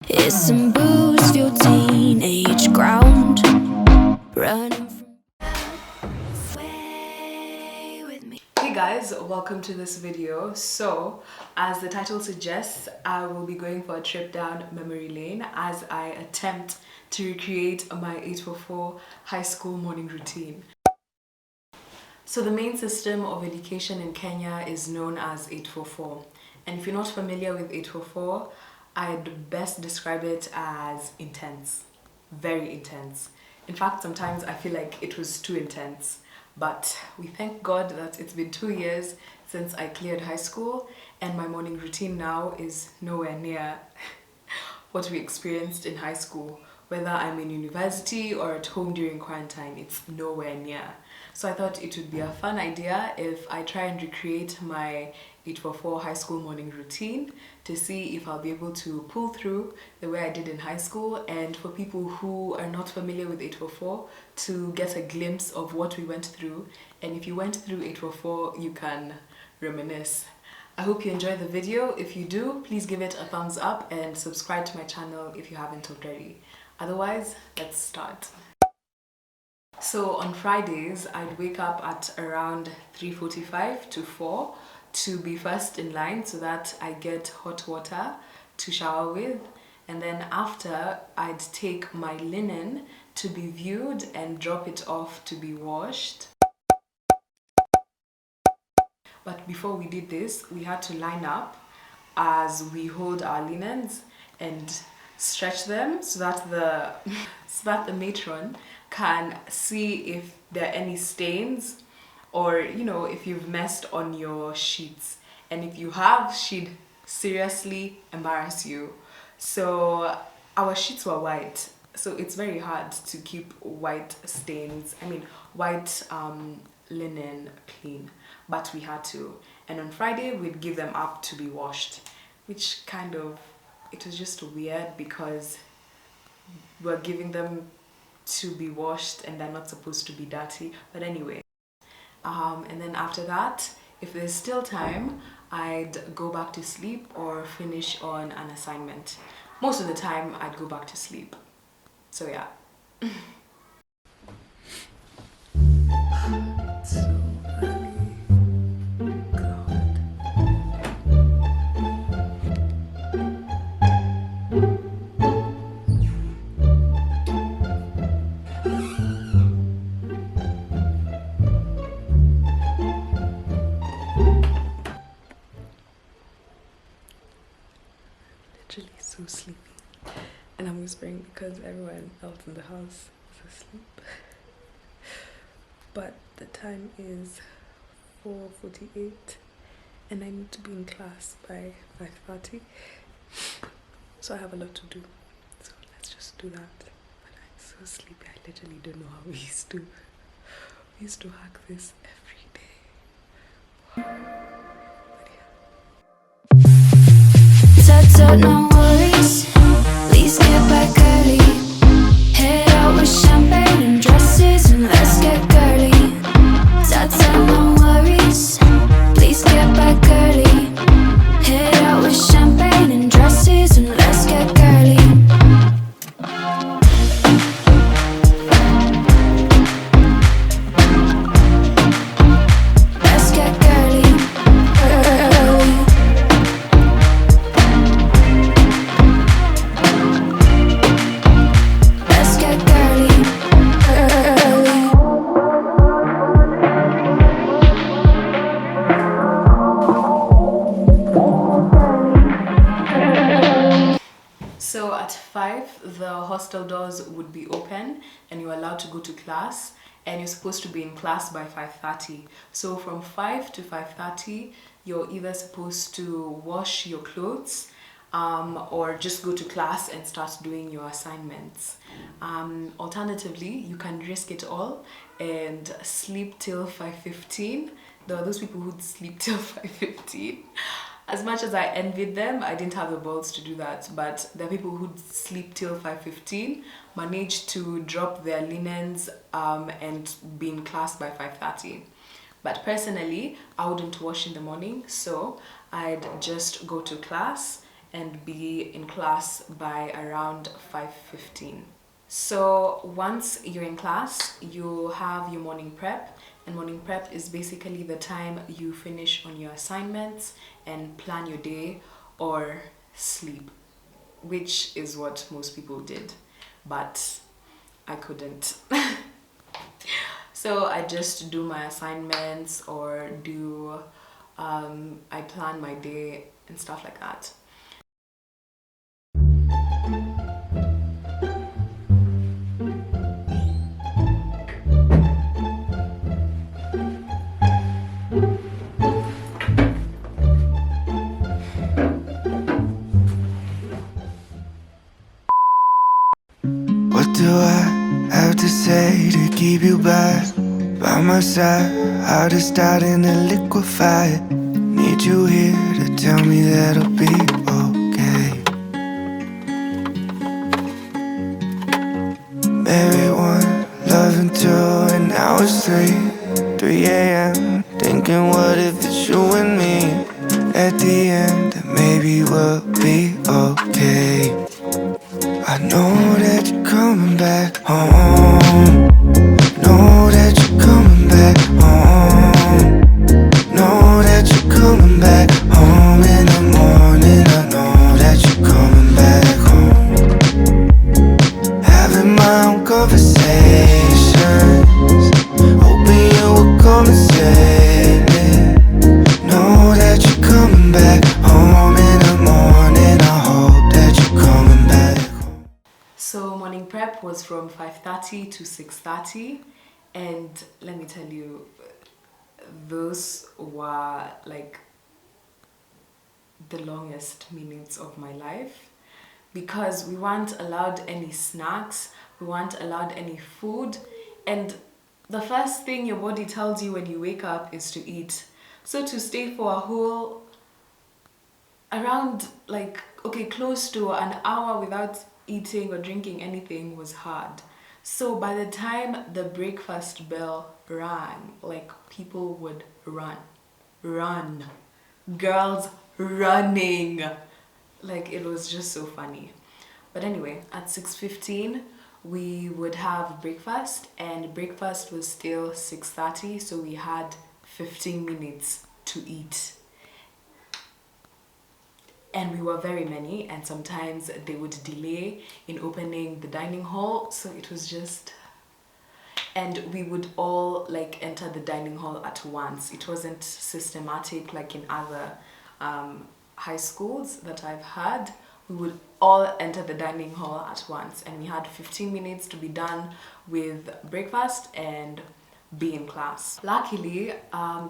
Here's some booze, fuel teenage ground. Running away with me. Hey guys, welcome to this video. So, as the title suggests, I will be going for a trip down memory lane as I attempt to recreate my 844 high school morning routine. So the main system of education in Kenya is known as 844. And if you're not familiar with 844, I'd best describe it as intense. Very intense. In fact, sometimes I feel like it was too intense. But we thank God that it's been 2 years since I cleared high school, and my morning routine now is nowhere near what we experienced in high school. Whether I'm in university or at home during quarantine, it's nowhere near. So I thought it would be a fun idea if I try and recreate my 844 high school morning routine to see if I'll be able to pull through the way I did in high school, and for people who are not familiar with 844 to get a glimpse of what we went through. And if you went through 844, you can reminisce. I hope you enjoy the video. If you do, please give it a thumbs up and subscribe to my channel if you haven't already. Otherwise, let's start. So on Fridays, I'd wake up at around 3:45 to 4 to be first in line so that I get hot water to shower with. And then after, I'd take my linen to be viewed and drop it off to be washed. But before we did this, we had to line up as we hold our linens and stretch them so that the matron can see if there are any stains, or if you've messed on your sheets. And if you have, she'd seriously embarrass you. So our sheets were white, so it's very hard to keep white linen clean, but we had to. And on Friday we'd give them up to be washed, which it was just weird because we're giving them to be washed and they're not supposed to be dirty. But anyway, and then after that, if there's still time, I'd go back to sleep or finish on an assignment. Most of the time I'd go back to sleep. So yeah. Literally so sleepy, and I'm whispering because everyone else in the house is asleep. But the time is 4:48 and I need to be in class by 5:30, so I have a lot to do, so let's just do that. But I'm so sleepy, I literally don't know how we used to hack this every day. No worries, please get back early. Head out with champagne and dresses and let's get girly. No worries, please get back early. Head out with champagne and dresses and let's get girly. Let's get girly. So at 5, the hostel doors would be open and you're allowed to go to class, and you're supposed to be in class by 5:30. So from 5 to 5:30, you're either supposed to wash your clothes or just go to class and start doing your assignments. Alternatively, you can risk it all and sleep till 5:15. There are those people who'd sleep till 5:15. As much as I envied them, I didn't have the balls to do that. But there are people who sleep till 5:15, manage to drop their linens and be in class by 5:30. But personally, I wouldn't wash in the morning, so I'd just go to class and be in class by around 5:15. So once you're in class, you have your morning prep, and morning prep is basically the time you finish on your assignments and plan your day or sleep, which is what most people did, but I couldn't. So I just do my assignments or I plan my day and stuff like that. What do I have to say to keep you by my side? How to start in a liquefy? Need you here to tell me that I'll be okay. Married one, loving two, and now it's 3 a.m. Thinking what if it's you and me? At the end, that maybe we'll be okay. I know that you're coming back home. Know that you're coming back home. Know that you're coming back home in the morning. I know that you're coming back home. Having my own conversations, hoping you will come and save me. Know that you're coming back home in the morning. I hope that you're coming back. So morning prep was from 5:30 to 6:30, and let me tell you, those were like the longest minutes of my life, because we weren't allowed any snacks, we weren't allowed any food, and the first thing your body tells you when you wake up is to eat. So to stay for a whole close to an hour without eating or drinking anything was hard. So by the time the breakfast bell rang, like, people would run, girls running, like, it was just so funny. But anyway, at 6:15 we would have breakfast, and breakfast was still 6:30, so we had 15 minutes to eat. And we were very many, and sometimes they would delay in opening the dining hall, so it was just... And we would all like enter the dining hall at once. It wasn't systematic like in other high schools that I've had. We would all enter the dining hall at once, and we had 15 minutes to be done with breakfast and be in class. Luckily,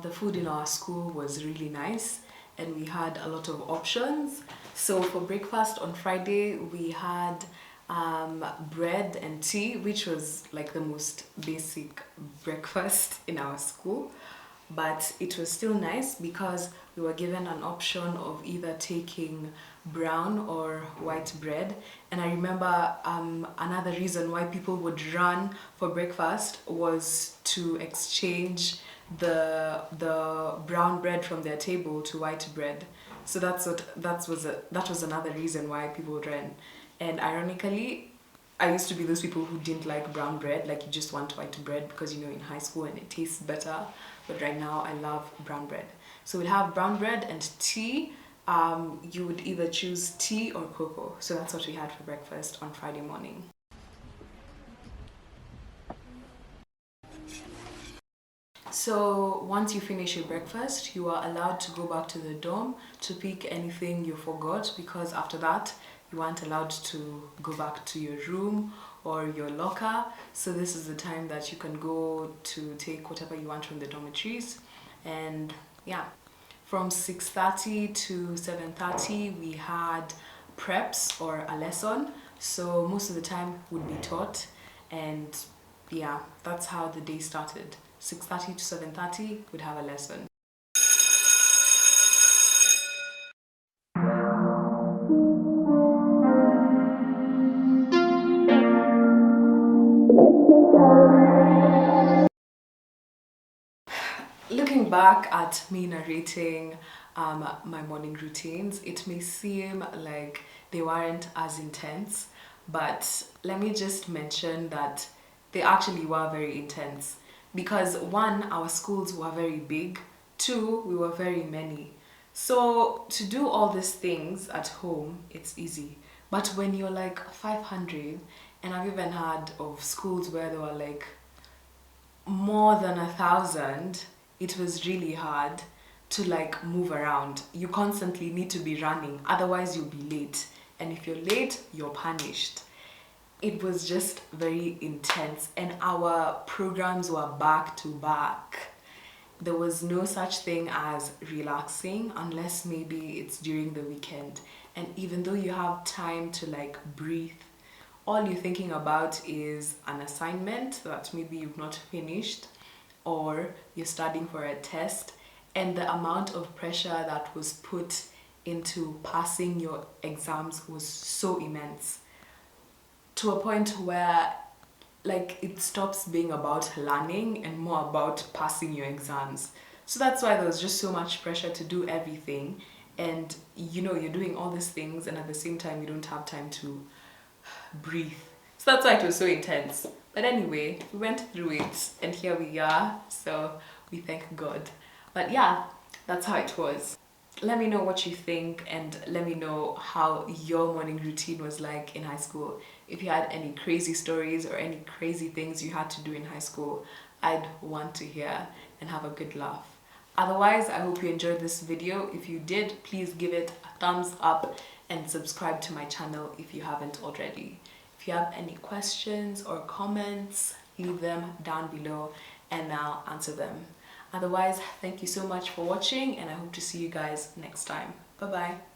the food in our school was really nice, and we had a lot of options. So for breakfast on Friday, we had bread and tea, which was like the most basic breakfast in our school, but it was still nice because we were given an option of either taking brown or white bread. And I remember another reason why people would run for breakfast was to exchange the brown bread from their table to white bread. So that was another reason why people would run. And ironically, I used to be those people who didn't like brown bread, like you just want white bread because, you know, in high school and it tastes better. But right now I love brown bread. So we'd have brown bread and tea. You would either choose tea or cocoa. So that's what we had for breakfast on Friday morning. So once you finish your breakfast, you are allowed to go back to the dorm to pick anything you forgot, because after that you aren't allowed to go back to your room or your locker. So this is the time that you can go to take whatever you want from the dormitories. And yeah, from 6:30 to 7:30 we had preps or a lesson. So most of the time would be taught, and yeah, that's how the day started. 6:30 to 7:30 we'd have a lesson. Looking back at me narrating my morning routines. It may seem like they weren't as intense, but let me just mention that they actually were very intense because one, our schools were very big, two, we were very many. So to do all these things at home, it's easy. But when you're like 500, and I've even heard of schools where there were like more than 1,000, it was really hard to like move around. You constantly need to be running, otherwise you'll be late. And if you're late, you're punished. It was just very intense, and our programs were back to back. There was no such thing as relaxing unless maybe it's during the weekend. And even though you have time to like breathe, all you're thinking about is an assignment that maybe you've not finished, or you're studying for a test, and the amount of pressure that was put into passing your exams was so immense, to a point where like it stops being about learning and more about passing your exams. So that's why there was just so much pressure to do everything, and you know, you're doing all these things and at the same time you don't have time to breathe. So that's why it was so intense. But anyway, we went through it and here we are, so we thank God. But yeah, that's how it was. Let me know what you think, and let me know how your morning routine was like in high school. If you had any crazy stories or any crazy things you had to do in high school, I'd want to hear and have a good laugh. Otherwise, I hope you enjoyed this video. If you did, please give it a thumbs up and subscribe to my channel if you haven't already. If you have any questions or comments, leave them down below and I'll answer them. Otherwise, thank you so much for watching, and I hope to see you guys next time. Bye bye.